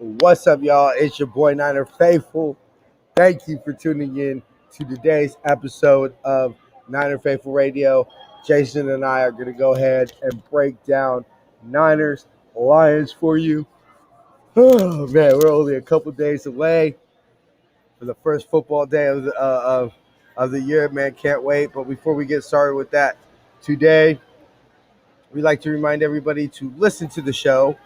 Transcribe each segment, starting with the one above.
What's up, y'all? It's your boy Niner Faithful. Thank you for tuning in to today's episode of Niner Faithful Radio. Jason and I are going to go ahead and break down Niners Lions for you. Oh man, we're only a couple days away for the first football day of the year. Man, can't wait. But before we get started with that, today we'd like to remind everybody to listen to the show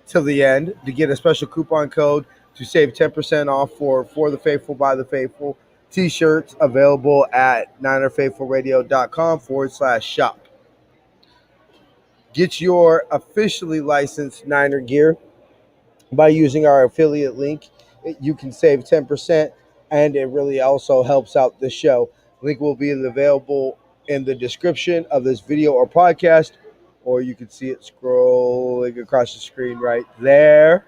till the end to get a special coupon code to save 10% off for the Faithful by the Faithful t-shirts available at ninerfaithfulradio.com/shop. Get your officially licensed Niner gear by using our affiliate link. You can save 10% and it really also helps out the show. Link will be available in the description of this video or podcast, or you can see it scrolling across the screen right there.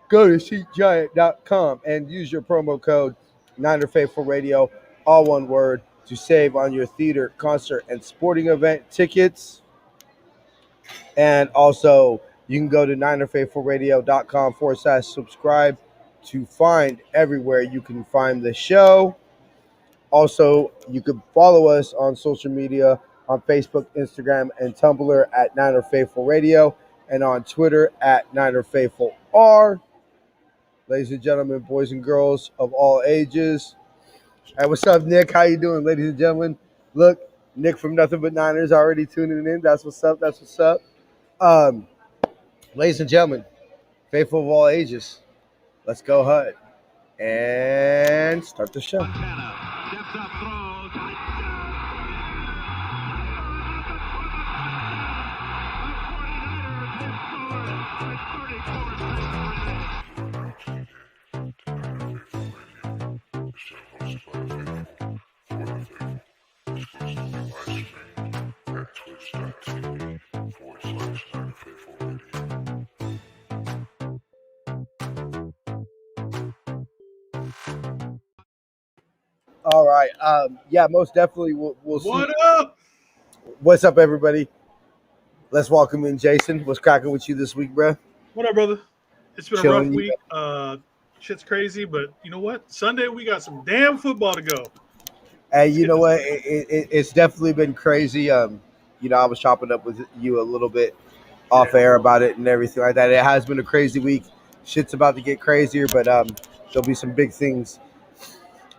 Go to SeatGiant.com and use your promo code NinerFaithfulRadio, all one word, to save on your theater, concert, and sporting event tickets. And also, you can go to NinerFaithfulRadio.com/subscribe to find everywhere you can find the show. Also, you can follow us on social media on Facebook, Instagram, and Tumblr at Niner Faithful Radio, and on Twitter at Niner Faithful R. Ladies and gentlemen, boys and girls of all ages. Hey, what's up, Nick? How you doing, ladies and gentlemen? Look, Nick from Nothing But Niners already tuning in. That's what's up. That's what's up. Ladies and gentlemen, faithful of all ages, let's go ahead and start the show. All right. Yeah, most definitely we'll see. What up? What's up, everybody? Let's welcome in Jason. What's cracking with you this week, bro? What up, brother? It's been Chilling, a rough week. Shit's crazy, but you know what? Sunday we got some damn football to go. Hey, you know what? It's definitely been crazy. I was chopping up with you a little bit off air about it and everything like that. It has been a crazy week. Shit's about to get crazier, but there'll be some big things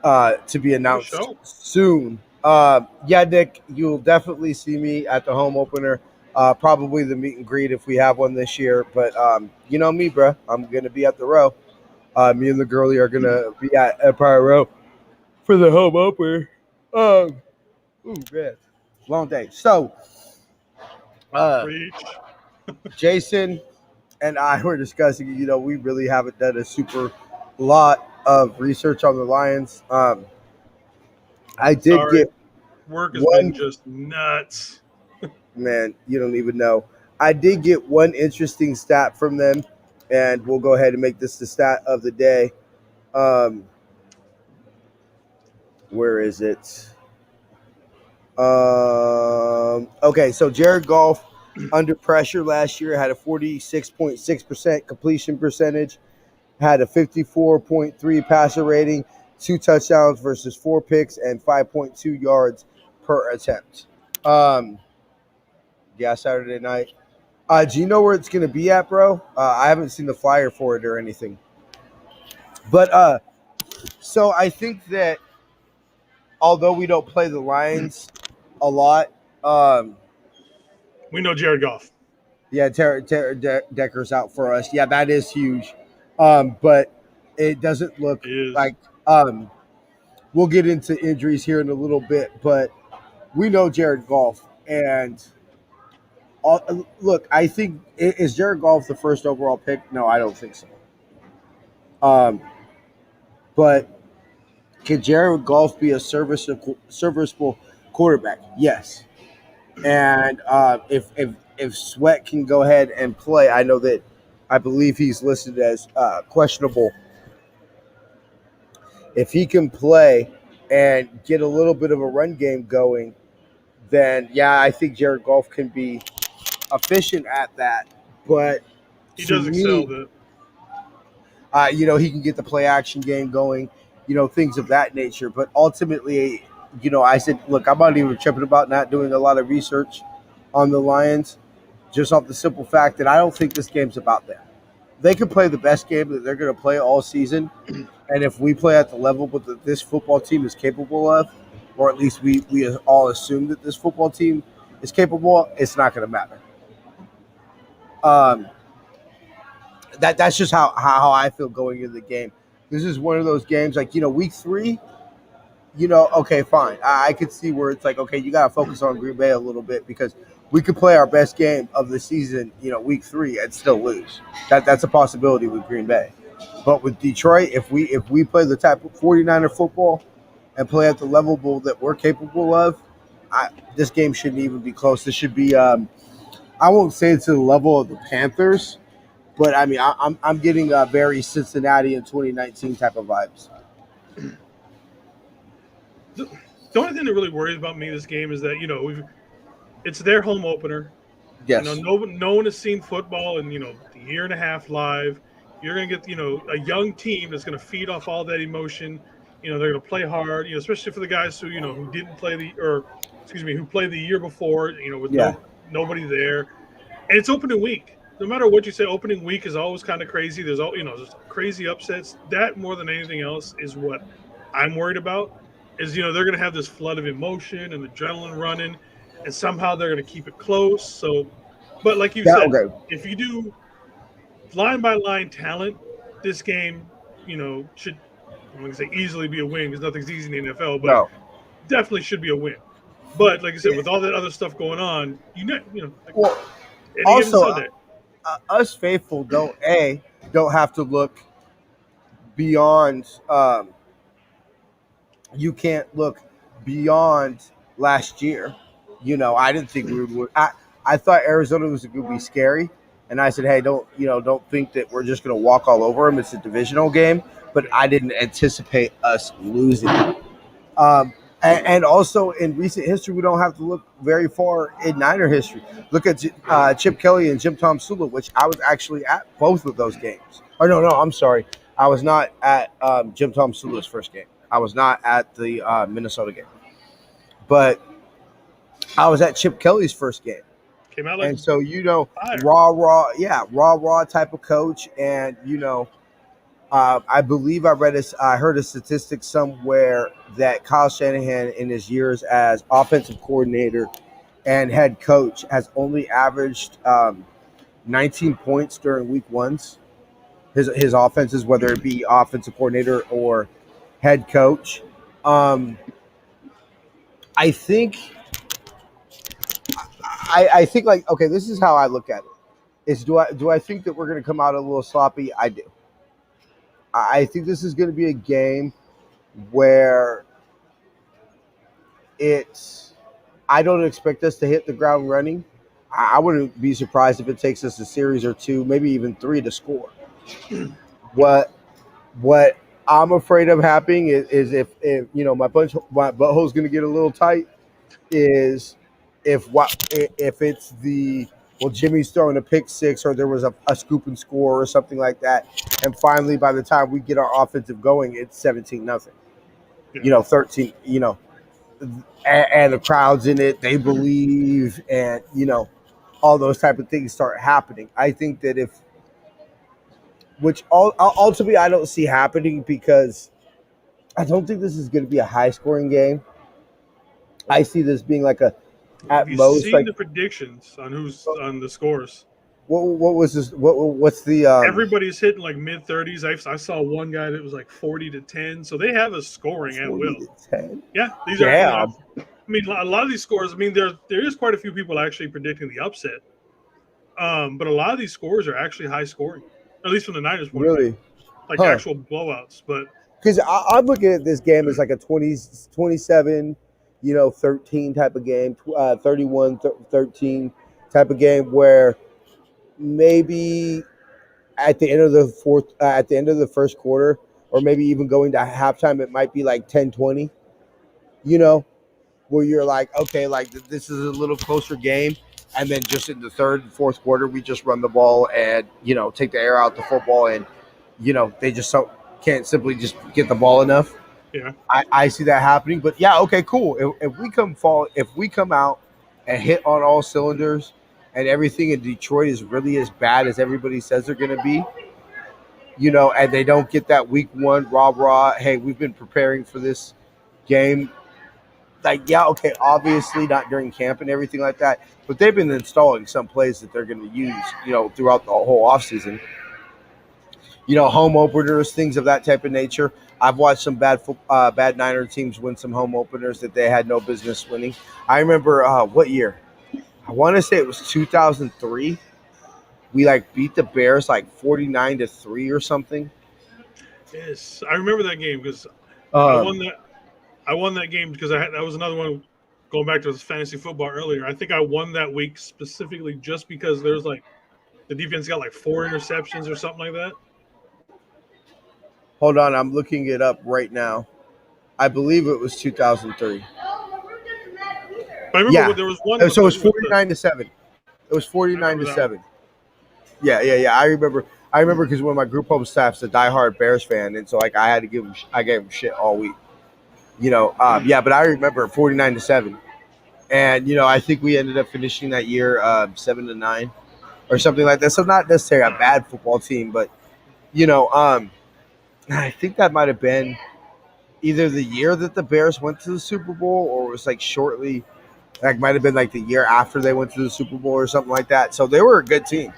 to be announced soon. Yeah, Nick, you'll definitely see me at the home opener. Probably the meet and greet if we have one this year. But you know me, bro. I'm gonna be at the row. Me and the girlie are gonna be at Empire Row for the home opener. Ooh, man, long day. So, Jason and I were discussing. We really haven't done a super lot of research on the Lions. I did get work has been just nuts. Man, you don't even know. I did get one interesting stat from them, and we'll go ahead and make this the stat of the day. Where is it? Okay, so Jared Goff under pressure last year had a 46.6% completion percentage, had a 54.3 passer rating, 2 touchdowns versus 4 picks, and 5.2 yards per attempt. Yeah, Saturday night. Do you know where it's going to be at, bro? I haven't seen the flyer for it or anything. But so I think that although we don't play the Lions a lot, we know Jared Goff. Yeah, Decker's out for us. Yeah, that is huge. But it doesn't look like we'll get into injuries here in a little bit, but we know Jared Goff. And look, I think, is Jared Goff the first overall pick? No, I don't think so. But can Jared Goff be a serviceable quarterback? Yes. And if Sweat can go ahead and play, I believe he's listed as questionable. If he can play and get a little bit of a run game going, then yeah, I think Jared Goff can be efficient at that. But He To does excel. me, he can get the play action game going, things of that nature. But ultimately, I said, look, I'm not even tripping about not doing a lot of research on the Lions, just off the simple fact that I don't think this game's about them. They can play the best game that they're going to play all season, and if we play at the level that this football team is capable of, or at least we all assume that this football team is capable, it's not going to matter. Um, that's just how I feel going into the game. This is one of those games like week 3. Okay, fine. I could see where it's like, okay, you got to focus on Green Bay a little bit because we could play our best game of the season, week 3 and still lose. That's a possibility with Green Bay. But with Detroit, if we play the type of 49er football and play at the level that we're capable of, this game shouldn't even be close. This should be, I won't say it's to the level of the Panthers, but I mean, I'm getting a very Cincinnati in 2019 type of vibes. The only thing that really worries about me this game is that it's their home opener. Yes. No one has seen football in a year and a half live. You're gonna get a young team that's gonna feed off all that emotion. They're gonna play hard. Especially for the guys who didn't play who played the year before. With Yeah. nobody there, and it's opening week. No matter what you say, opening week is always kind of crazy. There's just crazy upsets. That more than anything else is what I'm worried about. Is they're going to have this flood of emotion and adrenaline running, and somehow they're going to keep it close. So, but like you Yeah. said, Okay. if you do line by line talent, this game, should I'm going to say easily be a win because nothing's easy in the NFL, but No. definitely should be a win. But like I said, Yeah. with all that other stuff going on, like Well, any given also, Sunday. us faithful don't have to look beyond. You can't look beyond last year. I didn't think we would. I thought Arizona was going to be scary, and I said, hey, don't think that we're just going to walk all over them. It's a divisional game, but I didn't anticipate us losing. And also in recent history, we don't have to look very far in Niner history. Look at Chip Kelly and Jim Tom Sula, which I was actually at both of those games. Or no, I'm sorry. I was not at Jim Tom Sula's first game. I was not at the Minnesota game. But I was at Chip Kelly's first game. Came out like And so, fire. raw type of coach. And, I believe I heard a statistic somewhere that Kyle Shanahan, in his years as offensive coordinator and head coach, has only averaged 19 points during week ones. His offenses, whether it be offensive coordinator or head coach. I think I think like, okay, this is how I look at it. Is do I think that we're going to come out a little sloppy? I do. I think this is going to be a game where it's. I don't expect us to hit the ground running. I wouldn't be surprised if it takes us a series or two, maybe even 3 to score. What what I'm afraid of happening is if my butthole's going to get a little tight. Is if it's Jimmy's throwing a pick six or there was a scoop and score or something like that, and finally by the time we get our offensive going, it's 17-0. Yeah. 13. And the crowd's in it, they believe, and all those type of things start happening. I think that ultimately I don't see happening because I don't think this is going to be a high scoring game. I see this being like Have at you most seen like the predictions on who's on the scores? what was this? What's the Everybody's hitting like mid 30s. I saw one guy that was like 40-10. So they have us scoring at 40 will. to 10? Yeah, these are. Damn. I mean, a lot of these scores. I mean, there is quite a few people actually predicting the upset. But a lot of these scores are actually high scoring, at least from the Niners' point of view, Really? like Huh. actual blowouts. But Because I'm looking at this game as like a 27, 13 type of game, 31, 13 type of game where maybe at the end of the first quarter, or maybe even going to halftime, it might be like 10-20, where you're like, okay, like this is a little closer game. and then just in the third and fourth quarter, we just run the ball and take the air out the football, and they just can't simply just get the ball enough. Yeah. I see that happening, but yeah, okay, cool. If we come out and hit on all cylinders, and everything in Detroit is really as bad as everybody says they're going to be, and they don't get that week one rah rah. Hey, we've been preparing for this game. Like, yeah, okay, obviously not during camp and everything like that, but they've been installing some plays that they're going to use, throughout the whole offseason. Home openers, things of that type of nature. I've watched some bad Niner teams win some home openers that they had no business winning. I remember what year? I want to say it was 2003. We like beat the Bears like 49-3 or something. Yes, I remember that game because I Um, won that. I won that game because that was another one. Going back to this fantasy football earlier, I think I won that week specifically just because there was like the defense got like 4 interceptions or something like that. Hold on, I'm looking it up right now. I believe it was 2003. But I remember Yeah. there was one with So it was the 49-7. It was I 49 remember to that one. 7. Yeah, yeah, yeah. I remember. I remember because one of my group home staff's a diehard Bears fan, and so like I had to I gave him shit all week. Yeah, but I remember 49-7, and I think we ended up finishing that year 7-9 or something like that. So not necessarily a All right. bad football team, but you know, um, I think that might have been either the year that the Bears went to the Super Bowl, or it was like shortly. Like might have been like the year after they went to the Super Bowl or something like that. So they were a good team.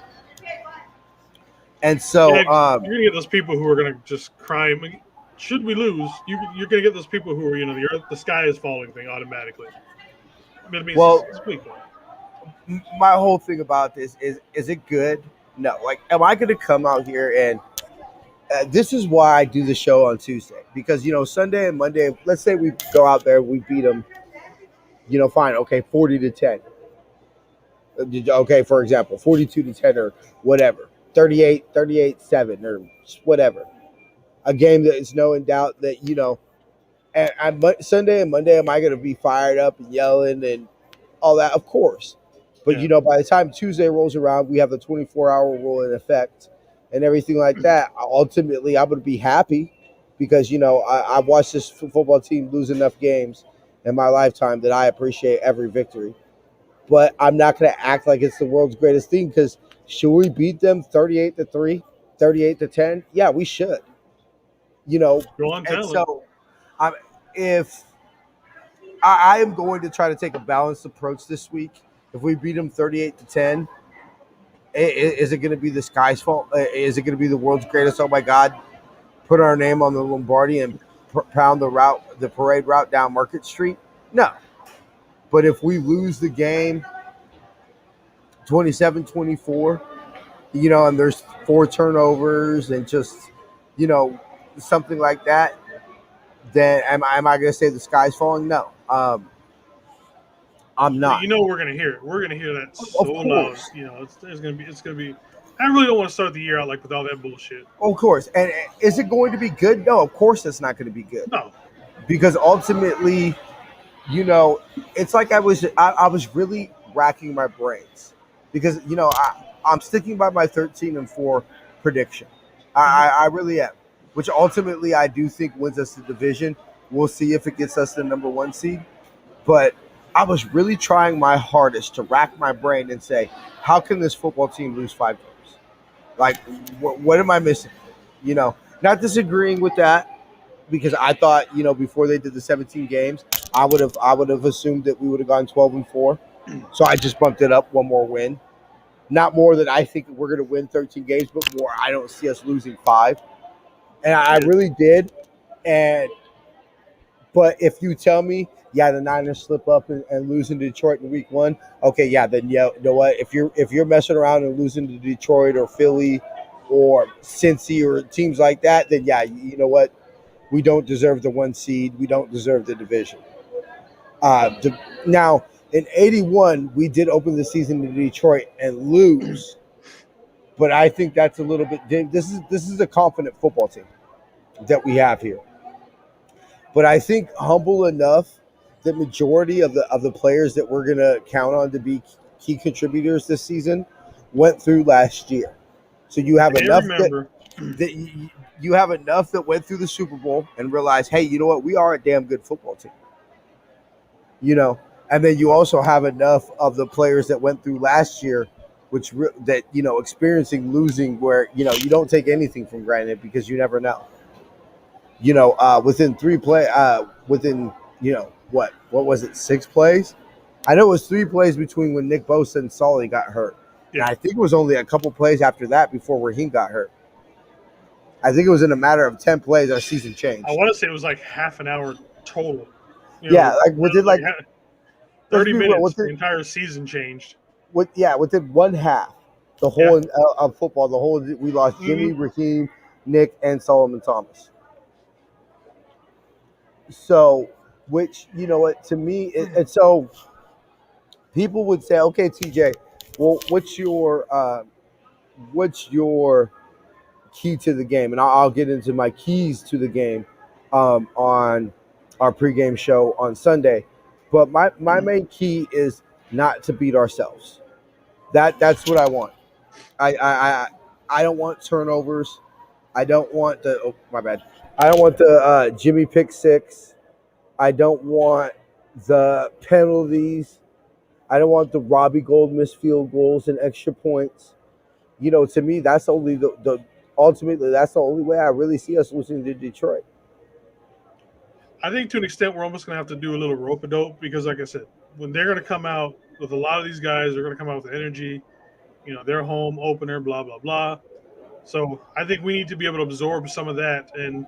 And Yeah, so, you're gonna get those people who are gonna just cry. I mean, should we lose? You're gonna get those people who are the sky is falling thing automatically. I mean, well, it's week one. my whole thing about this is it good? No. Like, am I going to come out here and this is why I do the show on Tuesday, because Sunday and Monday. Let's say we go out there, we beat them. Fine, okay, 40-10. Okay, for example, 42-10 or whatever, 38-7 or whatever. A game that is no in doubt that And Sunday and Monday, am I going to be fired up and yelling and all that? Of course. But, Yeah, by the time Tuesday rolls around, we have the 24-hour rule in effect and everything like that. Ultimately, I'm going to be happy because, I've watched this football team lose enough games in my lifetime that I appreciate every victory. But I'm not going to act like it's the world's greatest thing, because should we beat them 38-3, 38-10? Yeah, we should. You know, go on, and talent. so I'm if I am going to try to take a balanced approach this week. If we beat them 38-10, is it going to be the sky's fault? Is it going to be the world's greatest? Oh my God! Put our name on the Lombardi and pound the parade route down Market Street? No. But if we lose the game 27-24, and there's 4 turnovers and just you know something like that, then am I going to say the sky's falling? No. I'm But not. we're gonna hear it. We're gonna hear that so Of loud. course. It's gonna be. I really don't want to start the year out like with all that bullshit. Of course. And is it going to be good? No, of course it's not going to be good. No, Because ultimately, you know, it's like I was really racking my brains. Because, I'm sticking by my 13-4 prediction. hmm I really am. Which ultimately I do think wins us the division. We'll see if it gets us the number one seed. But I was really trying my hardest to rack my brain and say, how can this football team lose 5 games? Like, what am I missing? Not disagreeing with that, because I thought, before they did the 17 games, I would have assumed that we would have gone 12-4. So I just bumped it up one more win. Not more than I think we're going to win 13 games, but more I don't see us losing 5. And I yeah, really did. And but if you tell me, yeah, the Niners slip up and lose in Detroit in week 1, okay, yeah, then you know what? If you're messing around and losing to Detroit or Philly or Cincy or teams like that, then yeah, you know what? We don't deserve the 1 seed. We don't deserve the division. Now in '81, we did open the season in Detroit and lose, but I think that's a little bit. This is a confident football team that we have here. But I think humble enough, the majority of the players that we're gonna count on to be key contributors this season went through last year. So you have Hey, enough remember, that you have enough that went through the Super Bowl and realized, hey, you know what? We are a damn good football team. You know, and then you also have enough of the players that went through last year, that experiencing losing, where you don't take anything for granted because you never know. Within within what was it, 6 plays? I know it was 3 plays between when Nick Bosa and Solly got hurt, and yeah, I think it was only a couple plays after that before Raheem got hurt. I think it was in a matter of 10 plays our season I changed. want to say it was like half an hour total. Yeah, like within Like like, let's 30 be real, minutes, the entire season changed. within one half, the Yeah. whole of football, we lost Hmm. Jimmy, Raheem, Nick, and Solomon Thomas. So, which what to me, and so people would say, okay, TJ, well, what's your key to the game? And I'll get into my keys to the game on our pregame show on Sunday. But my main key is not to beat ourselves. That's what I want. I don't want turnovers. I don't want the my bad. I don't want the Jimmy pick six. I don't want the penalties. I don't want the Robbie Gold missed field goals and extra points. To me, that's only the ultimately that's the only way I really see us losing to Detroit. I think to an extent we're almost going to have to do a little rope a dope because, like I said, when they're going to come out with a lot of these guys, they're going to come out with energy. Their home opener, blah blah blah. So I think we need to be able to absorb some of that, and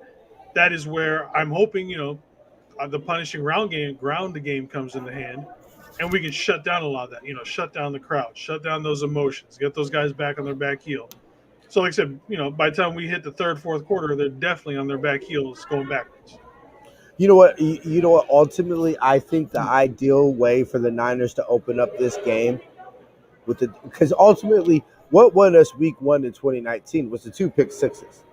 that is where I'm hoping the punishing ground the game comes into hand, and we can shut down a lot of that. Shut down the crowd, shut down those emotions, get those guys back on their back heel. So, like I said, by the time we hit the third, fourth quarter, they're definitely on their back heels going backwards. You know what? You know what? Ultimately, I think the ideal way for the Niners to open up this game because ultimately, what won us Week 1 in 2019 was the two pick sixes.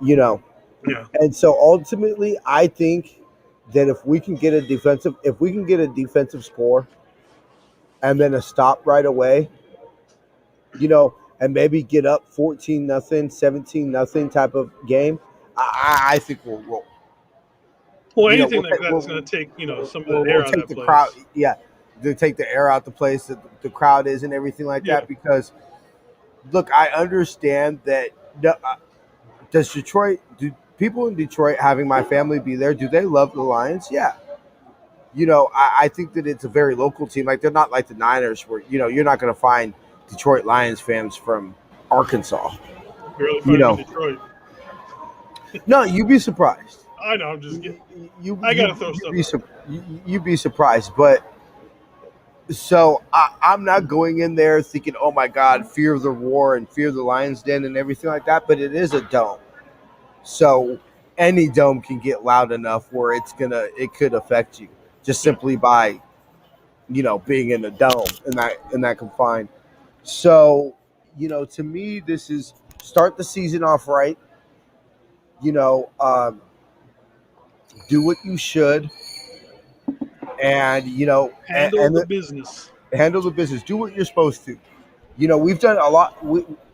You know, Yeah. and so ultimately, I think that if we can get a defensive score and then a stop right away, and maybe get up 14-0, 17-0 type of game, I think we'll roll. Well, We'll anything like take that is going to take some of the we'll air out of take that the crowd, place. yeah, to take the air out the place that the crowd is and everything like Yeah. that. Because look, I understand that. Does Detroit? Do people in Detroit having my family be there? Do they love the Lions? Yeah. I think that it's a very local team. Like they're not like the Niners, where you're not going to find Detroit Lions fans from Arkansas. Barely You find them in know, Detroit. no, you'd be surprised. I know. I'm just You kidding. you I got you to throw you'd stuff be out there. you'd be surprised, but so I'm not going in there thinking, oh my God, fear of the war and fear of the Lions Den and everything like that. But it is a dome, so any dome can get loud enough where it could affect you just Yeah. simply by being in a dome and that confined. So to me, this is start the season off right. You know, um, do what you should, and Handle the business. handle the business. Do what you're supposed to. We've done a lot.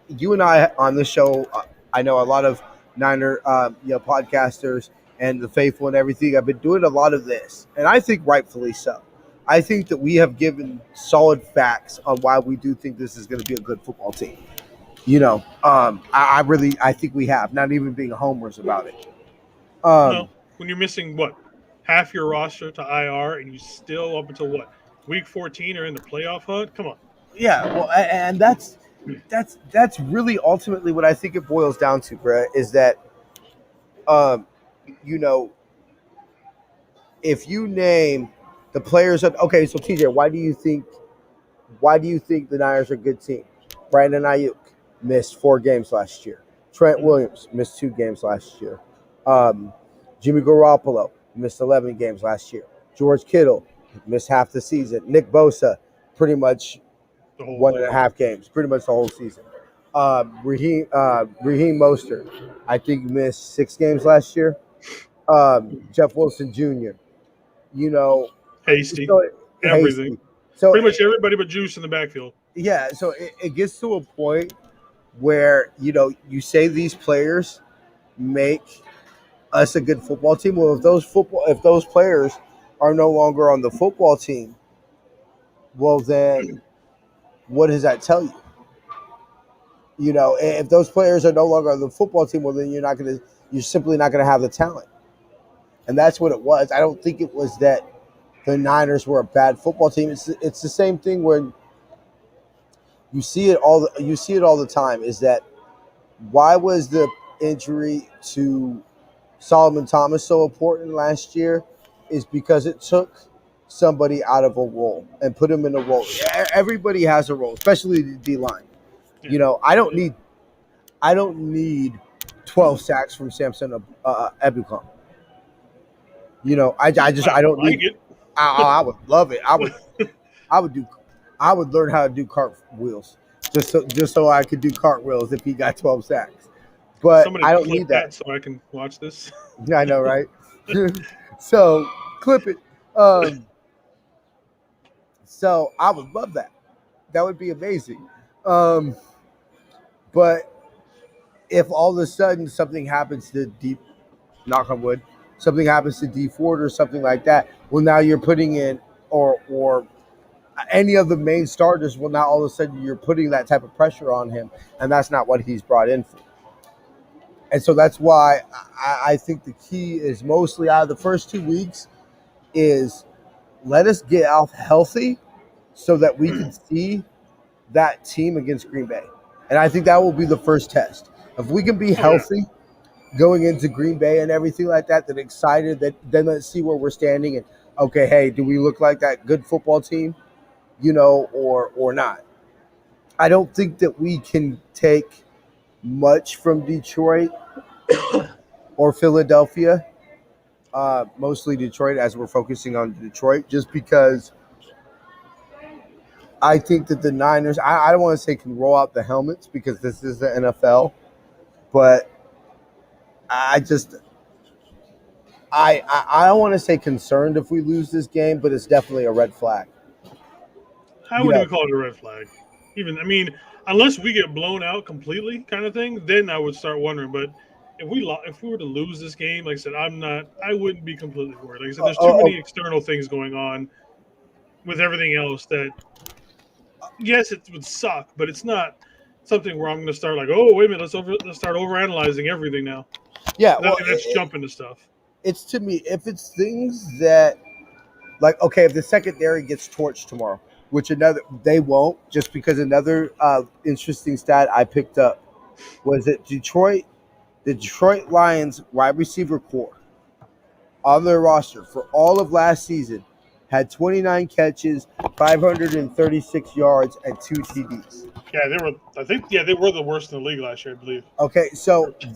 You and I on this show. I know a lot of Niner, podcasters and the faithful and everything. I've been doing a lot of this, and I think rightfully so. I think that we have given solid facts on why we do think this is going to be a good football team. I think we have, not even being homers about it. Um, Well, when you're missing what half your roster to IR, and you still up until what week 14 are in the playoff hunt. Come on. yeah, well, and that's really ultimately what I think it boils down to, Brett, is that um, you know if you name the players of okay, so TJ, why do you think the Niners are a good team? Brandon Ayuk missed 4 games last year. Trent Mhm. Williams missed 2 games last year. Um, Jimmy Garoppolo missed 11 games last year. George Kittle missed half the season. Nick Bosa pretty much The whole one and a season. half games, pretty much the whole season. Raheem Mostert, I think missed 6 games last year. Jeff Wilson Jr. You know, Hasty. so Everything. Hasty. So Pretty much everybody but Juice in the backfield. yeah, so it gets to a point where you say these players make us a good football team. Well, if those players are no longer on the football team, well then what does that tell you? If those players are no longer on the football team, well then you're simply not gonna have the talent. And that's what it was. I don't think it was that the Niners were a bad football team. It's the same thing when you see it all the time. Is that why was the injury to Solomon Thomas so important last year? Is because it took somebody out of a role and put him in a role. Everybody has a role, especially the D line. Yeah. I don't need 12 sacks from Samson Ebukam. I don't Like need. it. I would love it. I would do. I would learn how to do cartwheels just so I could do cartwheels if he got 12 sacks. But Somebody I don't clip need that. that so I can watch this. I know, right? So clip it. So I would love that. That would be amazing. But if all of a sudden something happens to deep, knock on wood, something happens to D Ford or something like that, well now you're putting in or any of the main starters, well now all of a sudden you're putting that type of pressure on him, and that's not what he's brought in for. And so that's why I think the key is mostly out of the first 2 weeks is let us get out healthy so that we can see that team against Green Bay. And I think that will be the first test. If we can be Oh yeah. healthy going into Green Bay and everything like that, then excited, that then let's see where we're standing and okay, hey, do we look like that good football team, or not? I don't think that we can take much from Detroit or Philadelphia, mostly Detroit, as we're focusing on Detroit, just because I think that the Niners, I don't want to say can roll out the helmets because this is the NFL, but I just, I don't want to say concerned if we lose this game, but it's definitely a red flag. I You wouldn't know, even call it a red flag. Even I mean, unless we get blown out completely, kind of thing, then I would start wondering. But if we were to lose this game, like I said, I wouldn't be completely worried. Like I said, there's too oh, many external things going on with everything else that yes, it would suck, but it's not something where I'm going to start like, oh wait a minute, let's start overanalyzing everything now. yeah, I well, think that's jumping to stuff. it's to me, if it's things that, like, okay, if the secondary gets torched tomorrow, which another, they won't, just because another interesting stat I picked up was that the Detroit Lions wide receiver core on their roster for all of last season had 29 catches, 536 yards, and 2 TDs. Yeah, they were. I think they were the worst in the league last year, I believe. Okay, so Terrible.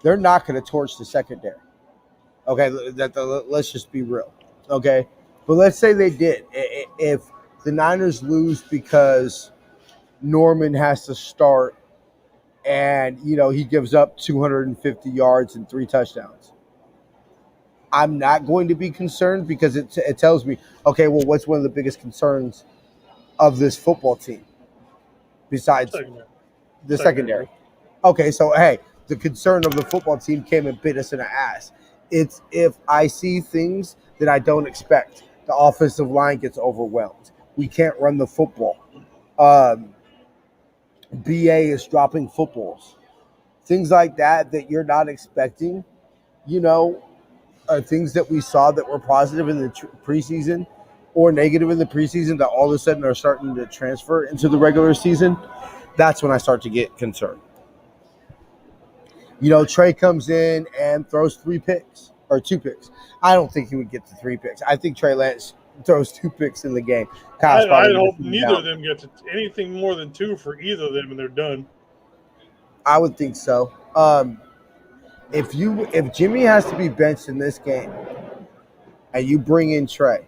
they're not gonna torch the secondary. Okay, let's just be real. Okay, but let's say they did. If the Niners lose because Norman has to start and he gives up 250 yards and 3 touchdowns, I'm not going to be concerned because it tells me, okay, well, what's one of the biggest concerns of this football team besides Secondary, the secondary. secondary? Okay, so hey, the concern of the football team came and bit us in the ass. It's if I see things that I don't expect. The offensive line gets overwhelmed. We can't run the football. Um, BA is dropping footballs. Things like that you're not expecting, you know, are things that we saw that were positive in the preseason or negative in the preseason that all of a sudden are starting to transfer into the regular season. That's when I start to get concerned. Trey comes in and throws 3 picks or 2 picks. I don't think he would get to 3 picks. I think Trey Lance throws 2 picks in the game. Kyle's I probably going to hope sit me neither down. of them get to anything more than two for either of them, and they're done. I would think so. If Jimmy has to be benched in this game and you bring in Trey,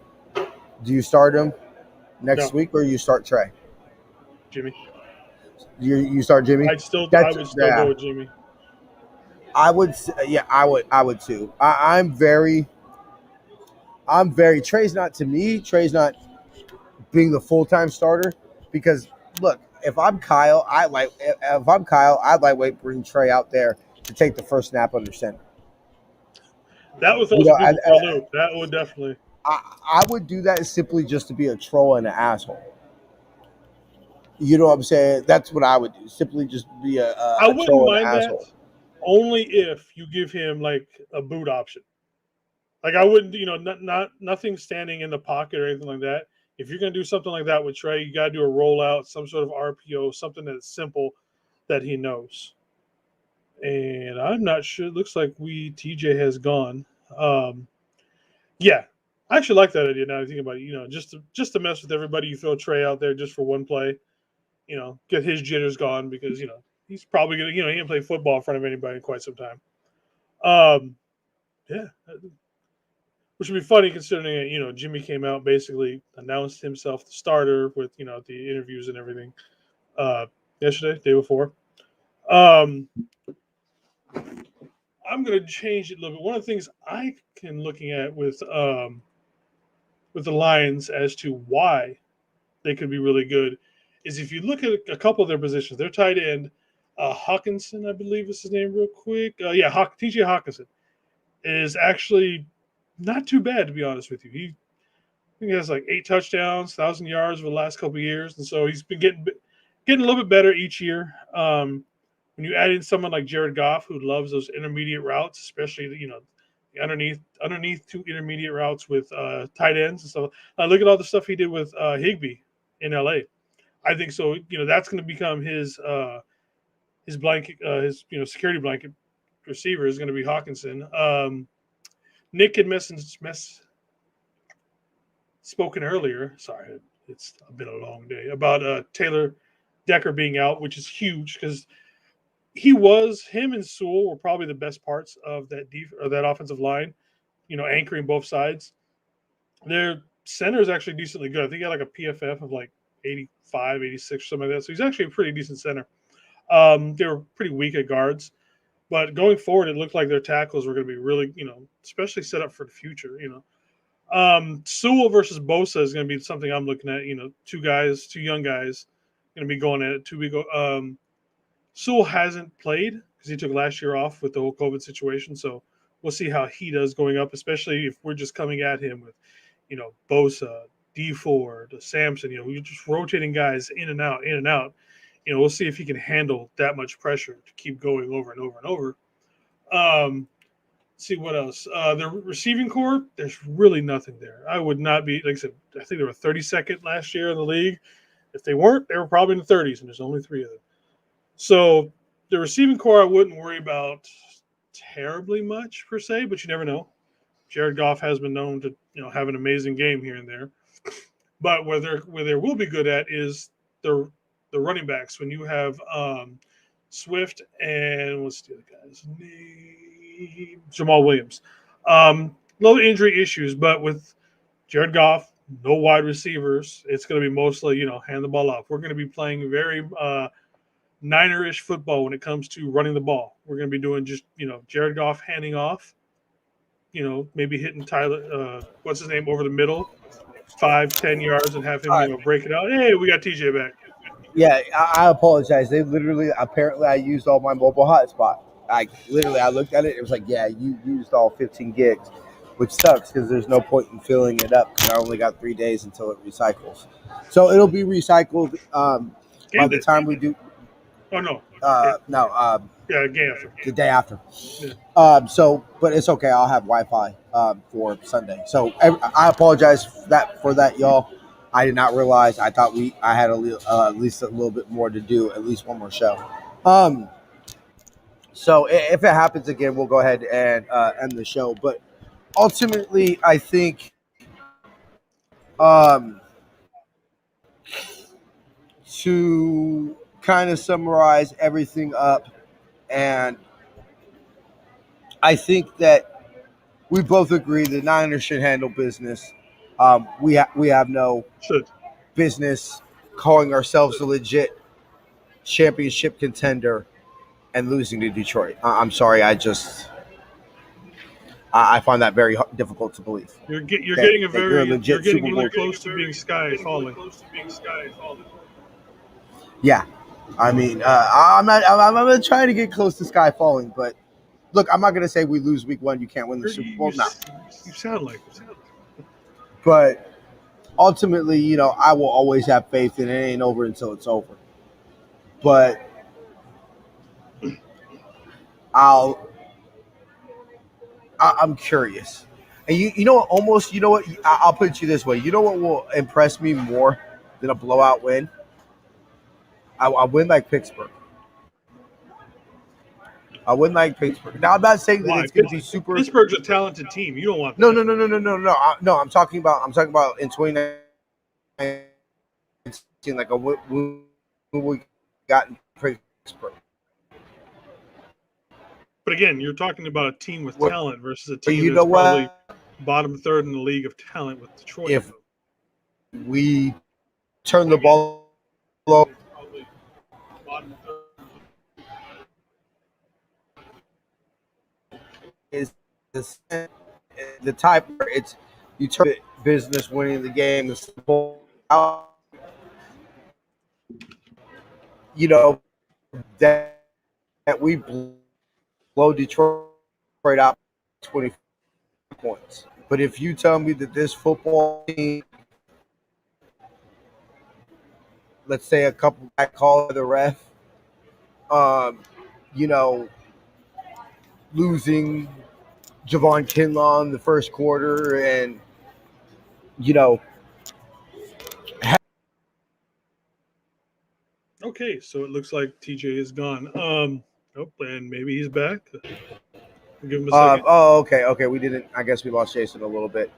do you start him next No, week or you start Trey? Jimmy. You start Jimmy. I That's would still go yeah. with Jimmy. Yeah, I would too. I'm very. Trey's not to me. Trey's not being the full time starter. Because look, if I'm Kyle, I'd lightweight bring Trey out there to take the first snap under center. That would throw You some know, people for a loop. That would definitely. I would do that simply just to be a troll and an asshole. You know what I'm saying? That's what I would do. Simply just be I a wouldn't troll and an mind that asshole. only if you give him like a boot option. Like I wouldn't, not nothing standing in the pocket or anything like that. If you're gonna do something like that with Trey, you gotta do a rollout, some sort of RPO, something that's simple that he knows. And I'm not sure. It looks like we TJ has gone. Um, yeah, I actually like that idea. Now I think about it, just to mess with everybody, you throw Trey out there just for one play. Get his jitters gone because he's probably gonna he didn't play football in front of anybody in quite some time. Um, yeah, which would be funny considering Jimmy came out basically announced himself the starter with the interviews and everything yesterday, day before. Um, I'm gonna change it a little bit. One of the things I can looking at with the Lions as to why they could be really good is if you look at a couple of their positions, their tight end, Hawkinson, I believe is his name, real quick. Yeah, TJ Hawkinson is actually not too bad to be honest with you. I think he has like 8 touchdowns, 1,000 yards over the last couple of years, and so he's been getting a little bit better each year. When you add in someone like Jared Goff, who loves those intermediate routes, especially the underneath two intermediate routes with tight ends and stuff. Look at all the stuff he did with Higbee in LA. I think so. That's going to become his blanket, his security blanket receiver is going to be Hawkinson. Nick had spoken earlier. Sorry, it's been a long day about Taylor Decker being out, which is huge because him and Sewell were probably the best parts of that offensive line. Anchoring both sides. Their center is actually decently good. I think he had like a PFF of like 85, 86, something like that. So he's actually a pretty decent center. They were pretty weak at guards, but going forward, it looked like their tackles were going to be really, especially set up for the future. Sewell versus Bosa is going to be something I'm looking at. Two young guys, going to be going at it. Sewell hasn't played because he took last year off with the whole COVID situation. So we'll see how he does going up, especially if we're just coming at him with, Bosa, D Ford, Sampson. We're just rotating guys in and out, in and out. We'll see if he can handle that much pressure to keep going over and over and over. See what else. The receiving core, there's really nothing there. I would not be, like I said, I think they were 32nd last year in the league. If they weren't, they were probably in the 30s, and there's only 3 of them. So the receiving core, I wouldn't worry about terribly much per se, but you never know. Jared Goff has been known to have an amazing game here and there. But where they will be good at is the running backs. When you have Swift and what's the other guy's name? Jamal Williams. Low injury issues, but with Jared Goff, no wide receivers, it's going to be mostly hand the ball off. We're going to be playing very Niner-ish football when it comes to running the ball. We're going to be doing just Jared Goff handing off, maybe hitting Tyler, what's his name, over the middle, 5-10 yards, and have him break it out. Hey, we got TJ back. Yeah, I apologize. They literally, apparently, I used all my mobile hotspot. I looked at it. It was like, yeah, you used all 15 gigs, which sucks because there's no point in filling it up because I only got 3 days until it recycles. So it'll be recycled by the time we do. Oh no. No. Yeah, game after. The day after. Yeah. But it's okay. I'll have Wi-Fi for Sunday. So I apologize for that, y'all. I did not realize. I thought I had at least a little bit more to do, at least one more show. So if it happens again, we'll go ahead and end the show. But ultimately, I think to kind of summarize everything up, and I think that we both agree the Niners should handle business. We have no business calling ourselves a legit championship contender and losing to Detroit. I'm sorry, I find that very difficult to believe. You're That, getting a that you're a very you're legit getting Super really Bowl. close to being sky falling. Yeah, I mean, I'm not trying to get close to sky falling, but look, I'm not gonna say we lose week 1, you can't win the You, Super you Bowl. No, you sound like it. but ultimately, I will always have faith, and it ain't over until it's over. But I'll I'm curious. And you know what? Almost, you know what? I'll put it to you this way. You know what will impress me more than a blowout win? I win like Pittsburgh. I win like Pittsburgh. Now I'm not saying that Why? it's going to be super. Pittsburgh's a talented team. You don't want No, that. no, no, no, no, no, no. No, I'm talking about in 2019, like we got in Pittsburgh. But again, you're talking about a team with Where, talent versus a where team you that's know probably what? bottom third in the league of talent with Detroit. If we turn the ball over, is the type where it's you turn it business winning the game is out, that we blow Detroit out 20 points. But if you tell me that this football team, let's say a couple back call the ref, um, you know, losing Javon Kinlaw in the first quarter, and you know, Okay, so it looks like TJ is gone. Oh, and maybe he's back. We'll give him a second. okay, we didn't. I guess we lost Jason a little bit.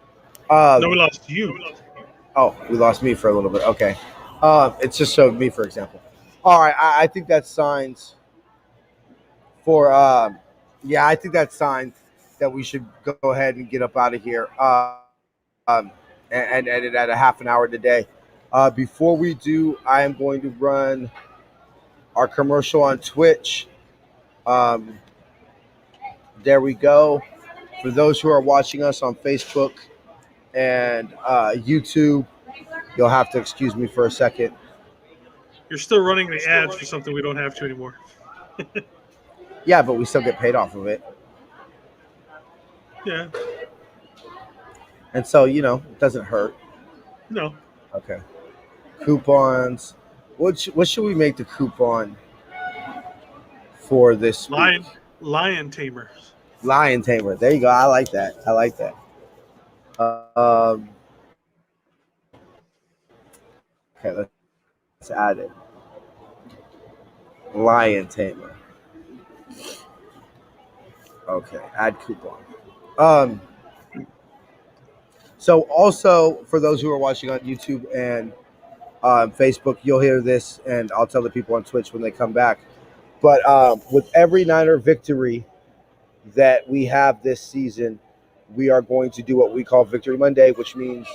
No, we Um, lost you. oh, we lost me for a little bit. Okay, it's just showed me, for example. All right, I think that's signs for. Yeah, I think that's signs that we should go ahead and get up out of here. Um, and edit at a half an hour today. Before we do, I am going to run our commercial on Twitch. Um, there we go. For those who are watching us on Facebook and YouTube, you'll have to excuse me for a second. You're still running the ads for something we don't have to anymore. Yeah, but we still get paid off of it. Yeah. And so, it doesn't hurt. No. Okay. Coupons. What should we make the coupon for this week? Lion tamers. Lion tamer. There you go. I like that. I like that. Um, okay, let's add it. Lion tamer. Okay, add coupon. Um, so also for those who are watching on YouTube and Facebook, you'll hear this, and I'll tell the people on Twitch when they come back. But with every Niner victory that we have this season, we are going to do what we call Victory Monday, which means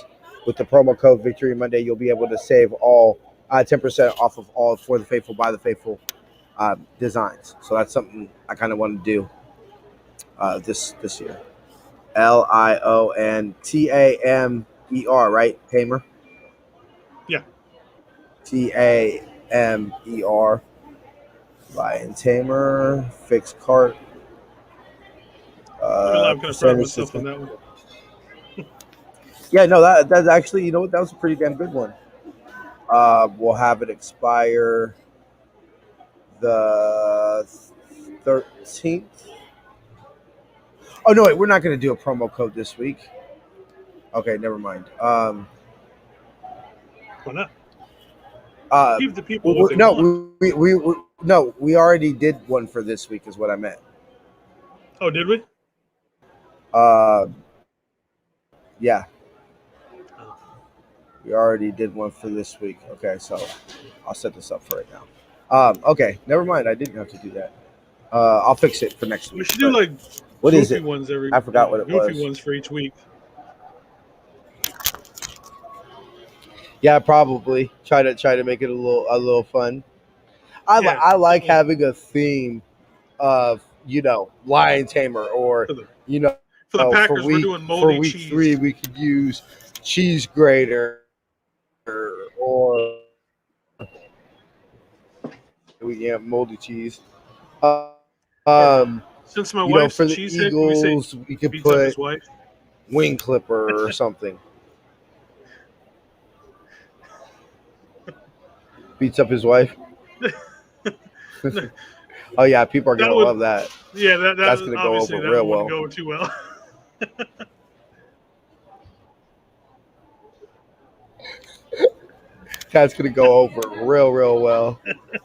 with the promo code Victory Monday, you'll be able to save all 10% off of all For the Faithful, by the Faithful designs. So that's something I kind of want to do this year. LionTamer, right? Tamer. Yeah. Tamer. Lion Tamer. Fixed cart. I'm kind of proud of Percentage myself on system. that one. Yeah, no, that's actually, you know what, that was a pretty damn good one. We'll have it expire the 13th. Oh no, wait, we're not going to do a promo code this week. Okay, never mind. Why not? Give the people what we, they no, want. we already did one for this week, is what I meant. Oh, did we? Yeah, Oh. we already did one for this week. Okay, so I'll set this up for right now. Okay, never mind. I didn't have to do that. I'll fix it for next week. We should do like what is goofy it? ones every. I forgot what it goofy was. ones for each week. Yeah, probably try to make it a little fun. Yeah, I like something having a theme of lion tamer or for the you know For the for Packers, we're doing for moldy week cheese. 3, we could use cheese grater or we have moldy cheese. Or Um, since my for wife's a the cheesehead, can we say Eagles, we could beats up put his wife? wing clipper or something. Beats up his wife. that Oh yeah, people are gonna would, love that. yeah, That's that gonna go obviously over that real wouldn't well. go too well. That's gonna go over real well.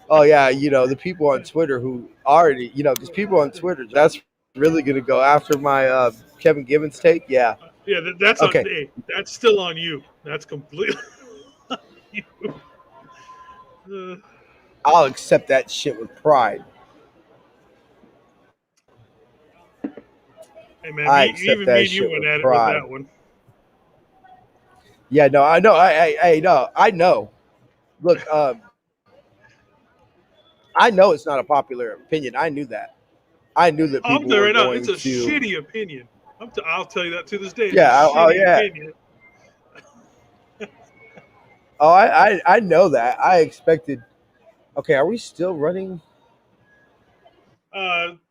Oh yeah, the people on Twitter who already, because people on Twitter, that's really gonna go after my Kevin Givens take. Yeah. Yeah, that's on. Okay. Hey, that's still on you. That's completely on you. Uh, I'll accept that shit with pride. hey man, I accept even me that and you shit went with at it with pride. that one. Yeah, no, I know. I know. Look, I know it's not a popular opinion. I knew that. I knew that I'm people telling you were right now, it's going a to. shitty opinion. I'll tell you that to this day. It's a Yeah. Oh shitty yeah. opinion. Oh, I know that. I expected. Okay, are we still running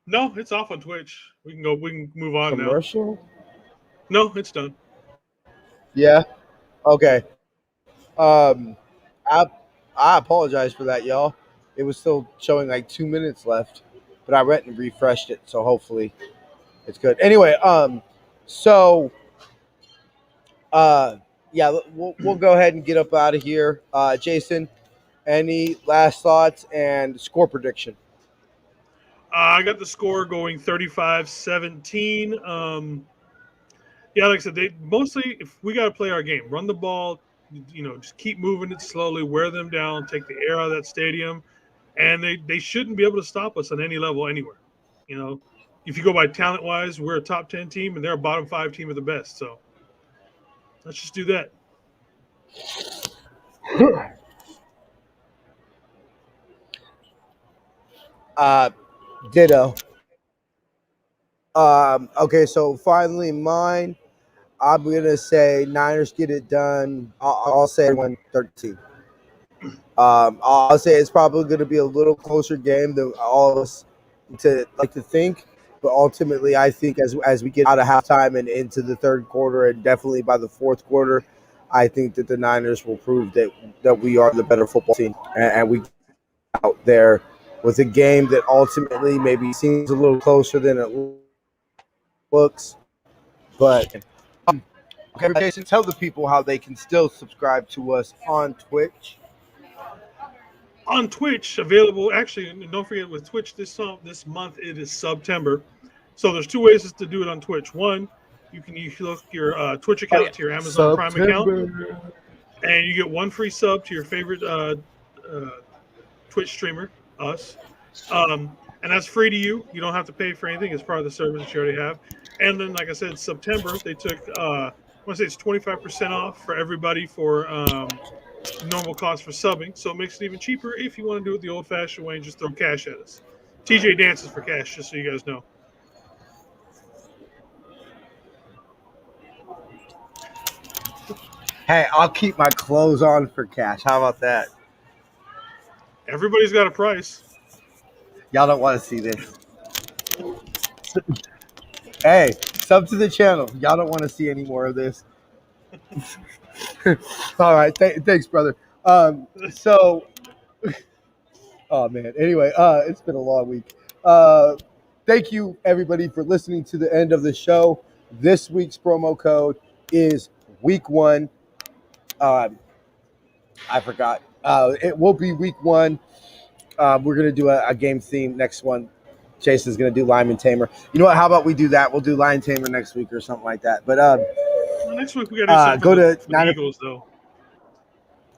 No, it's off on Twitch. We can go. We can move on now. commercial? No, it's done. Yeah. Okay. I I apologize for that, y'all. It was still showing like 2 minutes left, but I went and refreshed it, so hopefully it's good. Anyway, so uh, yeah, we'll go ahead and get up out of here. Jason, any last thoughts and score prediction? I got the score going 35-17. Yeah, like I said, they mostly if we got to play our game, run the ball, just keep moving it slowly, wear them down, take the air out of that stadium, and they shouldn't be able to stop us on any level anywhere. You know, if you go by talent wise, we're a top 10 team and they're a bottom 5 team of the best. So let's just do that. Uh, Ditto. Okay, so finally mine. I'm gonna say Niners get it done. I'll say 1-13. I'll say it's probably going to be a little closer game than all of us to like to think, but ultimately, I think as we get out of halftime and into the third quarter, and definitely by the fourth quarter, I think that the Niners will prove that we are the better football team, and we get out there with a game that ultimately maybe seems a little closer than it looks, but. Okay, Jason, tell the people how they can still subscribe to us on Twitch. On Twitch, available actually, and don't forget with Twitch this month it is September. So there's two ways to do it on Twitch. One, you hook your Twitch Oh yeah, account to your Amazon Prime account, September. and you get one free sub to your favorite uh, Twitch streamer, us. And that's free to you. You don't have to pay for anything. It's part of the service that you already have. And then, like I said, September they took I want to say it's 25% off for everybody for normal cost for subbing. So it makes it even cheaper if you want to do it the old-fashioned way and just throw cash at us. TJ dances for cash, just so you guys know. Hey, I'll keep my clothes on for cash. How about that? Everybody's got a price. Y'all don't want to see this. Hey, sub to the channel. Y'all don't want to see any more of this. All right, thanks, brother. So, oh man. Anyway, it's been a long week. Thank you everybody for listening to the end of the show. This week's promo code is week one. Um, I forgot. It will be week one. We're gonna do a game theme next one. Jason's gonna do Lion Tamer. You know what? How about we do that? We'll do Lion Tamer next week or something like that. But Well, next week we got to do something go to for the Niner. Eagles, though.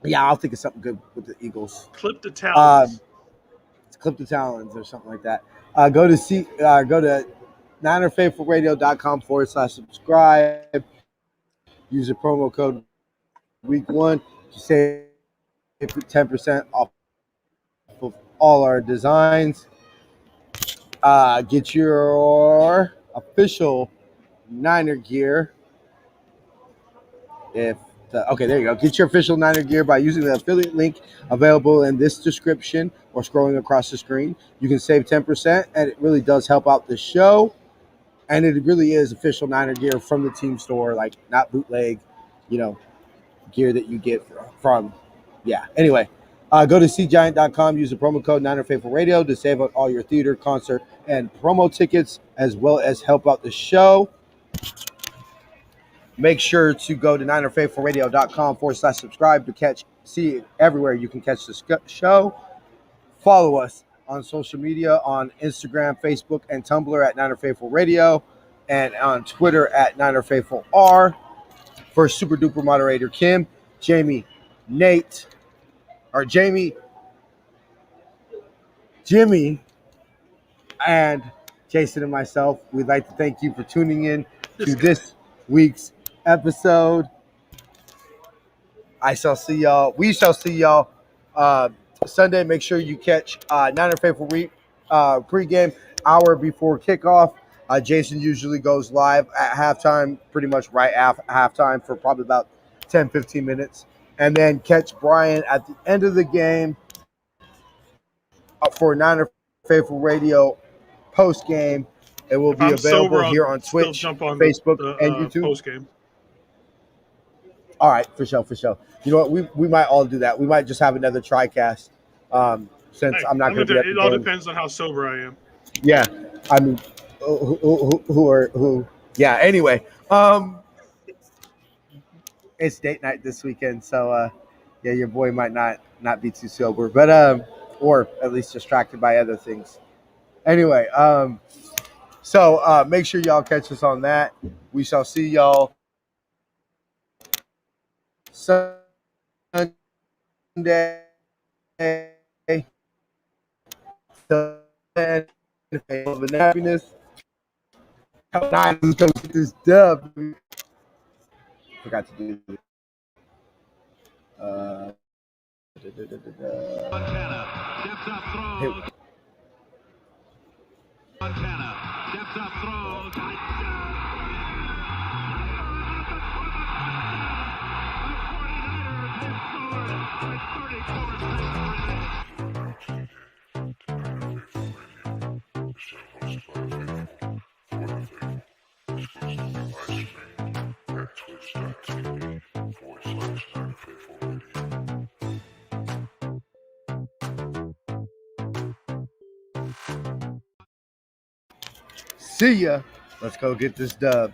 Yeah, I'll think of something good with the Eagles. Clip the talons. Clip the talons or something like that. Go to NinerFaithfulRadio.com/subscribe. Use the promo code week one to save 10% off of all our designs. Get your official Niner gear. Okay, there you go. Get your official Niner gear by using the affiliate link available in this description or scrolling across the screen. You can save 10%, and it really does help out the show. And it really is official Niner gear from the team store, like not bootleg, you know, gear that you get from. Yeah. Anyway, go to cgiant.com. Use the promo code Niner Faithful Radio to save on all your theater, concert, and promo tickets, as well as help out the show. Make sure to go to ninerfaithfulradio.com/subscribe to see everywhere you can catch the show. Follow us on social media on Instagram, Facebook, and Tumblr at Niner Faithful Radio, and on Twitter at Niner Faithful R. For super duper moderator Kim, Jamie, Nate, or Jamie, Jimmy, and Jason and myself, we'd like to thank you for tuning in to this week's episode. We shall see y'all Sunday. Make sure you catch Niner Faithful pregame hour before kickoff. Jason usually goes live at halftime, pretty much right after halftime for probably about 10-15 minutes. And then catch Brian at the end of the game for Niner Faithful Radio post game. It will be available here on Twitch, Facebook, and YouTube. Post game. All right, for sure. You know what? We might all do that. We might just have another TriCast since I'm not going to be at the It all depends on how sober I am. Yeah, I mean, who? Yeah. Anyway, it's date night this weekend, so yeah, your boy might not be too sober, but or at least distracted by other things. Anyway, so make sure y'all catch us on that. We shall see y'all Sunday. Of an happiness. How nice is going to get this dub. Forgot to do it. Montana steps up, throws. Montana steps up, throws. See ya. Let's go get this dub.